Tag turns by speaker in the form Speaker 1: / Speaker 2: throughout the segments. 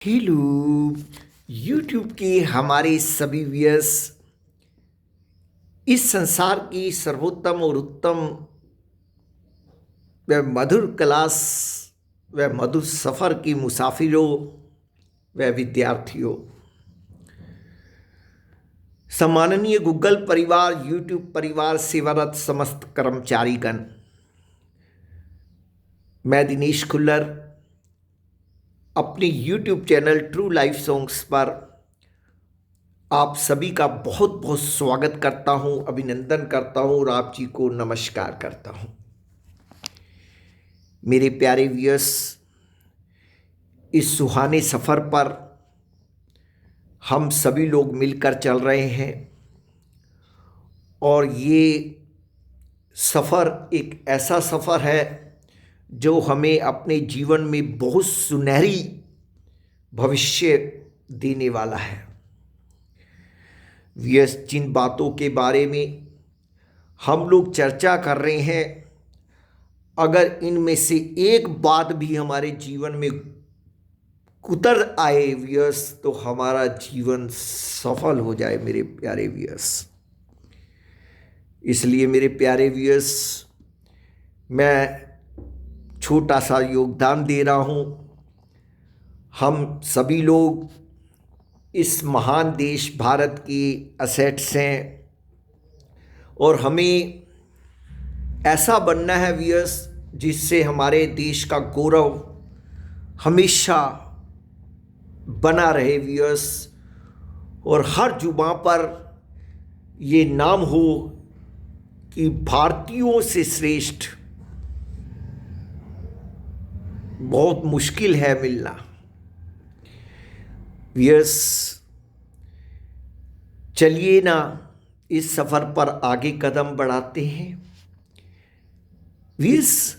Speaker 1: Hello YouTube के हमारे सभी व्यूअर्स। इस संसार की सर्वोत्तम और उत्तम व मधुर क्लास व मधुर सफ़र की मुसाफिरों व विद्यार्थियों, सम्माननीय गूगल परिवार, यूट्यूब परिवार, सेवारत समस्त कर्मचारीगण, मैं दिनेश खुल्लर अपने YouTube channel true life songs पर आप सभी का बहुत बहुत स्वागत करता हूं, अभिनंदन करता हूं और आप जी को नमस्कार करता हूं। मेरे प्यारे व्यूअर्स, इस सुहाने सफ़र पर हम सभी लोग मिलकर चल रहे हैं और ये सफ़र एक ऐसा सफ़र है जो हमें अपने जीवन में बहुत सुनहरी भविष्य देने वाला है। व्यूअर्स, जिन बातों के बारे में हम लोग चर्चा कर रहे हैं, अगर इनमें से एक बात भी हमारे जीवन में उतर आए व्यूअर्स, तो हमारा जीवन सफल हो जाए मेरे प्यारे व्यूअर्स। इसलिए मेरे प्यारे व्यूअर्स, मैं छोटा सा योगदान दे रहा हूँ। हम सभी लोग इस महान देश भारत की असेट्स हैं और हमें ऐसा बनना है व्यूअर्स जिससे हमारे देश का गौरव हमेशा बना रहे व्यूअर्स, और हर जुबां पर ये नाम हो कि भारतीयों से श्रेष्ठ बहुत मुश्किल है मिलना। व्यूअर्स, चलिए ना इस सफ़र पर आगे कदम बढ़ाते हैं। व्यूअर्स,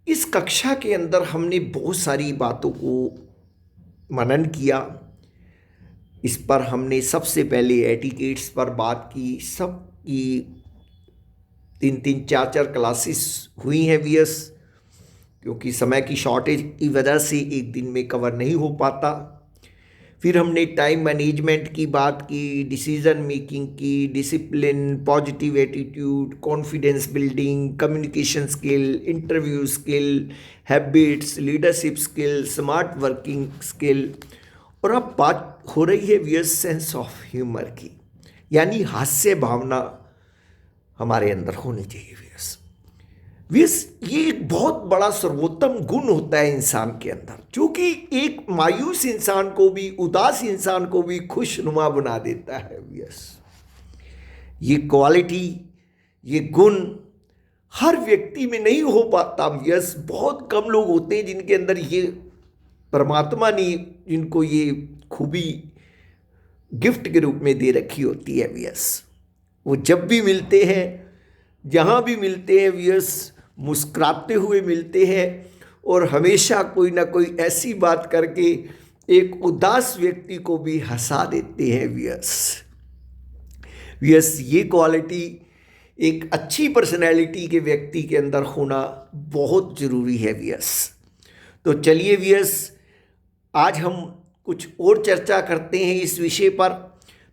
Speaker 1: इस कक्षा के अंदर हमने बहुत सारी बातों को मनन किया। इस पर हमने सबसे पहले एटिकेट्स पर बात की। सब की 3-3, 4-4 क्लासेस हुई हैं व्यूअर्स, क्योंकि समय की शॉर्टेज की वजह से एक दिन में कवर नहीं हो पाता। फिर हमने टाइम मैनेजमेंट की बात की, डिसीजन मेकिंग की, discipline, positive attitude, confidence building, communication skill, interview skill, habits, leadership skill, smart working skill, और अब बात हो रही है व्यूअर्स सेंस ऑफ ह्यूमर की, यानी हास्य भावना हमारे अंदर होनी चाहिए व्यूअर्स। ये एक बहुत बड़ा सर्वोत्तम गुण होता है इंसान के अंदर, जो कि एक मायूस इंसान को भी, उदास इंसान को भी खुशनुमा बना देता है व्यूअर्स। ये क्वालिटी, ये गुण हर व्यक्ति में नहीं हो पाता व्यूअर्स। बहुत कम लोग होते हैं जिनके अंदर ये परमात्मा ने जिनको ये खूबी गिफ्ट के रूप में दे रखी होती है व्यूअर्स। वो जब भी मिलते हैं, जहाँ भी मिलते हैं व्यूअर्स, मुस्कुराते हुए मिलते हैं और हमेशा कोई ना कोई ऐसी बात करके एक उदास व्यक्ति को भी हंसा देते हैं व्यूअर्स। ये क्वालिटी एक अच्छी पर्सनैलिटी के व्यक्ति के अंदर होना बहुत ज़रूरी है व्यूअर्स। तो चलिए व्यूअर्स, आज हम कुछ और चर्चा करते हैं इस विषय पर।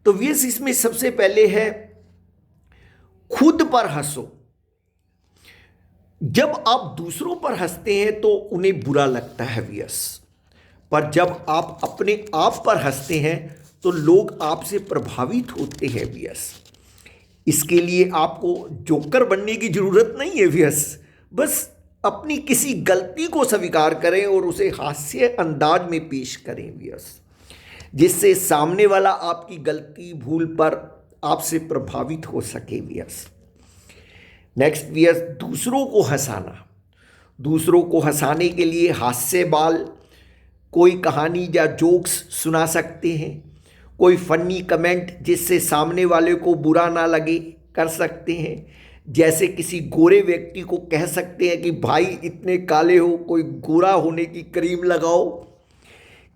Speaker 1: तो व्यूअर्स, इसमें सबसे पहले है खुद पर हंसो। जब आप दूसरों पर हंसते हैं तो उन्हें बुरा लगता है व्यूअर्स, पर जब आप अपने आप पर हंसते हैं तो लोग आपसे प्रभावित होते हैं व्यूअर्स। इसके लिए आपको जोकर बनने की ज़रूरत नहीं है व्यूअर्स। बस अपनी किसी गलती को स्वीकार करें और उसे हास्य अंदाज में पेश करें व्यूअर्स, जिससे सामने वाला आपकी गलती, भूल पर आपसे प्रभावित हो सके व्यूअर्स। नेक्स्ट व्यूअर्स, दूसरों को हंसाना। दूसरों को हंसाने के लिए हास्य बाल कोई कहानी या जोक्स सुना सकते हैं। कोई फनी कमेंट जिससे सामने वाले को बुरा ना लगे कर सकते हैं। जैसे किसी गोरे व्यक्ति को कह सकते हैं कि भाई इतने काले हो, कोई गोरा होने की क्रीम लगाओ।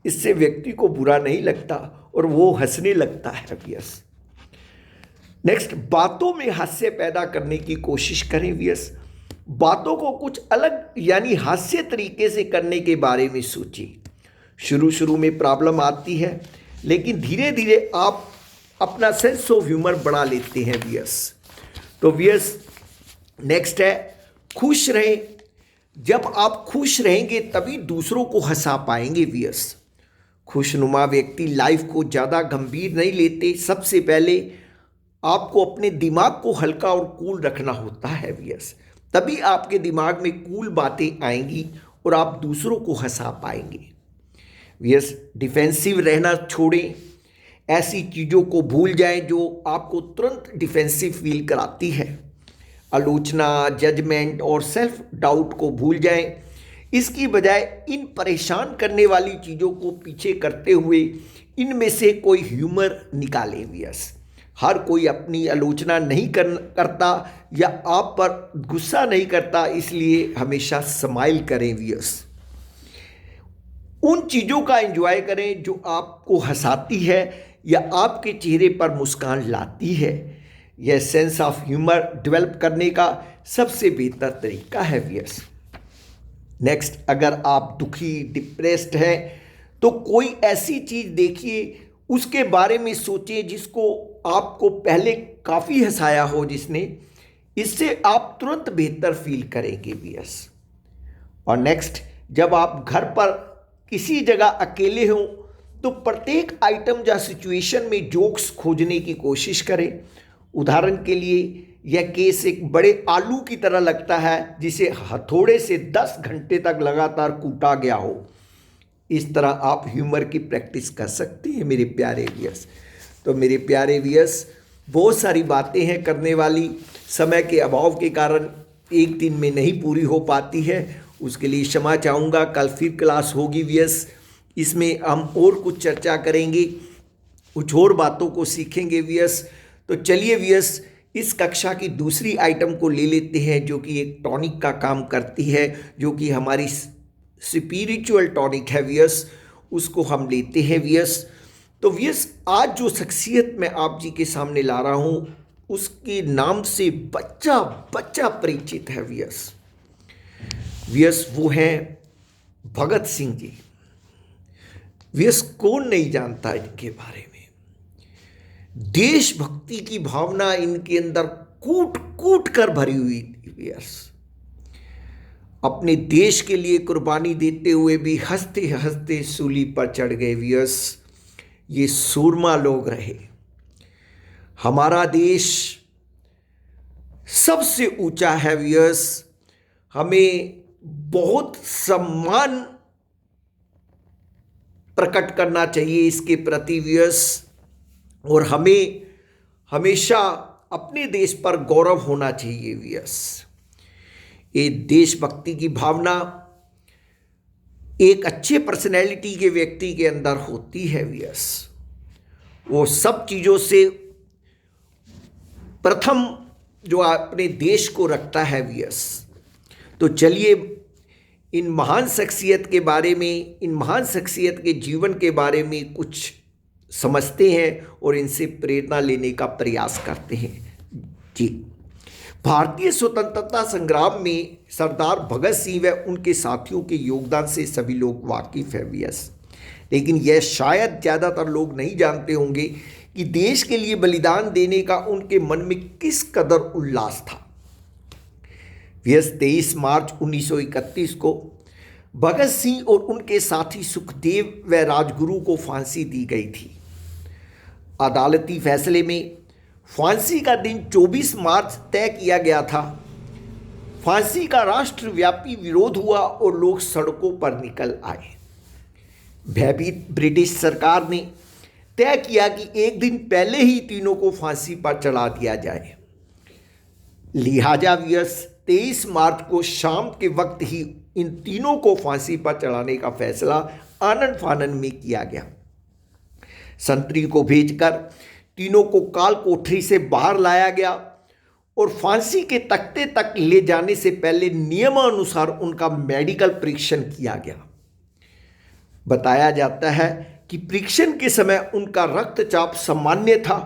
Speaker 1: इससे व्यक्ति को बुरा नहीं लगता और वो हंसने लगता है व्यूअर्स। नेक्स्ट, बातों में हास्य पैदा करने की कोशिश करें व्यूअर्स। बातों को कुछ अलग यानी हास्य तरीके से करने के बारे में सोचें। शुरू शुरू में प्रॉब्लम आती है, लेकिन धीरे धीरे आप अपना सेंस ऑफ ह्यूमर बढ़ा लेते हैं वियर्स। तो वियर्स नेक्स्ट है खुश रहें। जब आप खुश रहेंगे तभी दूसरों को हंसा पाएंगे वियर्स। खुशनुमा व्यक्ति लाइफ को ज़्यादा गंभीर नहीं लेते। सबसे पहले आपको अपने दिमाग को हल्का और कूल रखना होता है वियर्स, तभी आपके दिमाग में कूल बातें आएंगी और आप दूसरों को हंसा पाएंगे वियर्स। डिफेंसिव रहना छोड़ें, ऐसी चीज़ों को भूल जाएं जो आपको तुरंत डिफेंसिव फील कराती है। आलोचना, जजमेंट और सेल्फ डाउट को भूल जाएं। इसकी बजाय इन परेशान करने वाली चीज़ों को पीछे करते हुए इनमें से कोई ह्यूमर निकालें वियर्स। हर कोई अपनी आलोचना नहीं करता या आप पर गुस्सा नहीं करता, इसलिए हमेशा स्माइल करें वियर्स। उन चीज़ों का एंजॉय करें जो आपको हंसाती है या आपके चेहरे पर मुस्कान लाती है। यह सेंस ऑफ ह्यूमर डेवलप करने का सबसे बेहतर तरीका है वियर्स। नेक्स्ट, अगर आप दुखी, डिप्रेस्ड हैं तो कोई ऐसी चीज़ देखिए, उसके बारे में सोचें जिसको आपको पहले काफ़ी हंसाया हो जिसने, इससे आप तुरंत बेहतर फील करेंगे वियर्स। और नेक्स्ट, जब आप घर पर किसी जगह अकेले हों तो प्रत्येक आइटम या सिचुएशन में जोक्स खोजने की कोशिश करें। उदाहरण के लिए यह केस एक बड़े आलू की तरह लगता है जिसे हथौड़े से 10 घंटे तक लगातार कूटा गया हो। इस तरह आप ह्यूमर की प्रैक्टिस कर सकते हैं मेरे प्यारे व्यूअर्स। तो मेरे प्यारे व्यूअर्स, बहुत सारी बातें हैं करने वाली, समय के अभाव के कारण एक दिन में नहीं पूरी हो पाती है, उसके लिए क्षमा चाहूँगा। कल फिर क्लास होगी व्यूअर्स, इसमें हम और कुछ चर्चा करेंगे, कुछ और बातों को सीखेंगे व्यूअर्स। तो चलिए व्यूअर्स, इस कक्षा की दूसरी आइटम को ले लेते हैं जो कि एक टॉनिक का काम करती है, जो कि हमारी स्पिरिचुअल टॉनिक है व्यूअर्स, उसको हम लेते हैं व्यूअर्स। तो व्यूअर्स, आज जो शख्सियत मैं आप जी के सामने ला रहा हूँ उसके नाम से बच्चा बच्चा परिचित है व्यूअर्स। व्यूअर्स, वो हैं भगत सिंह जी। व्यूअर्स, कौन नहीं जानता इनके बारे में। देशभक्ति की भावना इनके अंदर कूट कूट कर भरी हुई थी व्यूअर्स। अपने देश के लिए कुर्बानी देते हुए भी हंसते हंसते सूली पर चढ़ गए व्यूअर्स। ये सूरमा लोग रहे। हमारा देश सबसे ऊंचा है व्यूअर्स, हमें बहुत सम्मान प्रकट करना चाहिए इसके प्रति व्यूअर्स, और हमें हमेशा अपने देश पर गौरव होना चाहिए व्यूअर्स। ये देशभक्ति की भावना एक अच्छे पर्सनैलिटी के व्यक्ति के अंदर होती है व्यूअर्स। वो सब चीज़ों से प्रथम जो अपने देश को रखता है व्यूअर्स। तो चलिए इन महान शख्सियत के बारे में, इन महान शख्सियत के जीवन के बारे में कुछ समझते हैं और इनसे प्रेरणा लेने का प्रयास करते हैं जी। भारतीय स्वतंत्रता संग्राम में सरदार भगत सिंह व उनके साथियों के योगदान से सभी लोग वाकिफ है व्यूअर्स, लेकिन यह शायद ज़्यादातर लोग नहीं जानते होंगे कि देश के लिए बलिदान देने का उनके मन में किस कदर उल्लास था। व्यूअर्स, 23 मार्च 1931 को भगत सिंह और उनके साथी सुखदेव व राजगुरु को फांसी दी गई थी। अदालती फैसले में फांसी का दिन 24 मार्च तय किया गया था। फांसी का राष्ट्रव्यापी विरोध हुआ और लोग सड़कों पर निकल आए। भयभीत ब्रिटिश सरकार ने तय किया कि एक दिन पहले ही तीनों को फांसी पर चढ़ा दिया जाए। लिहाजा व्यूअर्स, 23 मार्च को शाम के वक्त ही इन तीनों को फांसी पर चढ़ाने का फैसला आनन फानन में किया गया। संतरी को भेजकर तीनों को काल कोठरी से बाहर लाया गया और फांसी के तख्ते तक ले जाने से पहले नियमानुसार उनका मेडिकल परीक्षण किया गया। बताया जाता है कि परीक्षण के समय उनका रक्तचाप सामान्य था,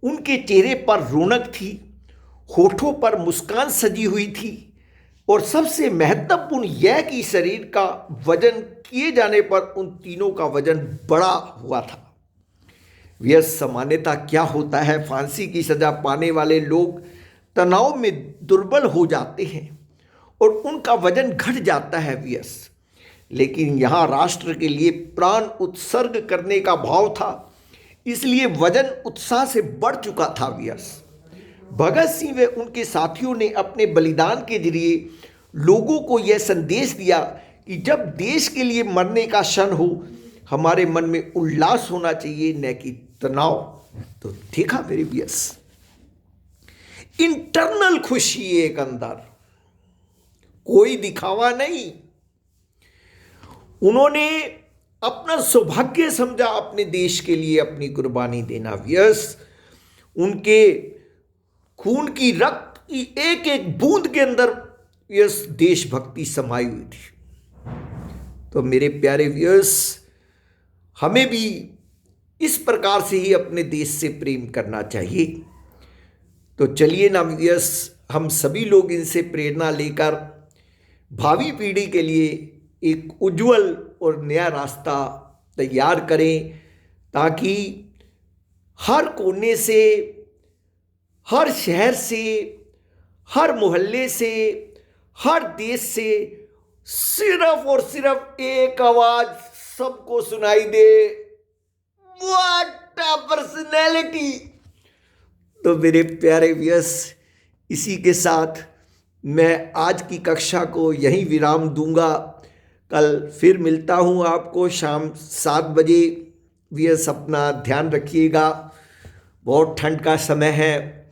Speaker 1: उनके चेहरे पर रौनक थी, होठों पर मुस्कान सजी हुई थी और सबसे महत्वपूर्ण यह कि शरीर का वजन किए जाने पर उन तीनों का वजन बड़ा हुआ था। व्यस सामान्यतः क्या होता है, फांसी की सजा पाने वाले लोग तनाव में दुर्बल हो जाते हैं और उनका वजन घट जाता है व्यस। लेकिन यहाँ राष्ट्र के लिए प्राण उत्सर्ग करने का भाव था, इसलिए वजन उत्साह से बढ़ चुका था व्यस। भगत सिंह व उनके साथियों ने अपने बलिदान के जरिए लोगों को यह संदेश दिया कि जब देश के लिए मरने का क्षण हो, हमारे मन में उल्लास होना चाहिए, न कि तनाव। तो देखा मेरे व्यस, इंटरनल खुशी एक अंदर, कोई दिखावा नहीं। उन्होंने अपना सौभाग्य समझा अपने देश के लिए अपनी कुर्बानी देना। व्यस उनके खून की, रक्त की एक एक बूंद के अंदर व्यस देशभक्ति समाई हुई थी। तो मेरे प्यारे व्यस, हमें भी इस प्रकार से ही अपने देश से प्रेम करना चाहिए। तो चलिए ना व्यस, हम सभी लोग इनसे प्रेरणा लेकर भावी पीढ़ी के लिए एक उज्जवल और नया रास्ता तैयार करें, ताकि हर कोने से, हर शहर से, हर मोहल्ले से, हर देश से सिर्फ और सिर्फ एक आवाज सबको सुनाई दे, व्हाट अ पर्सनैलिटी। तो मेरे प्यारे व्यस, इसी के साथ मैं आज की कक्षा को यहीं विराम दूंगा। कल फिर मिलता हूं आपको शाम 7 बजे। व्यस अपना ध्यान रखिएगा, बहुत ठंड का समय है,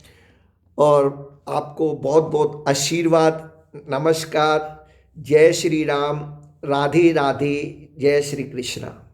Speaker 1: और आपको बहुत बहुत आशीर्वाद। नमस्कार, जय श्री राम, राधे राधे, जय श्री कृष्णा।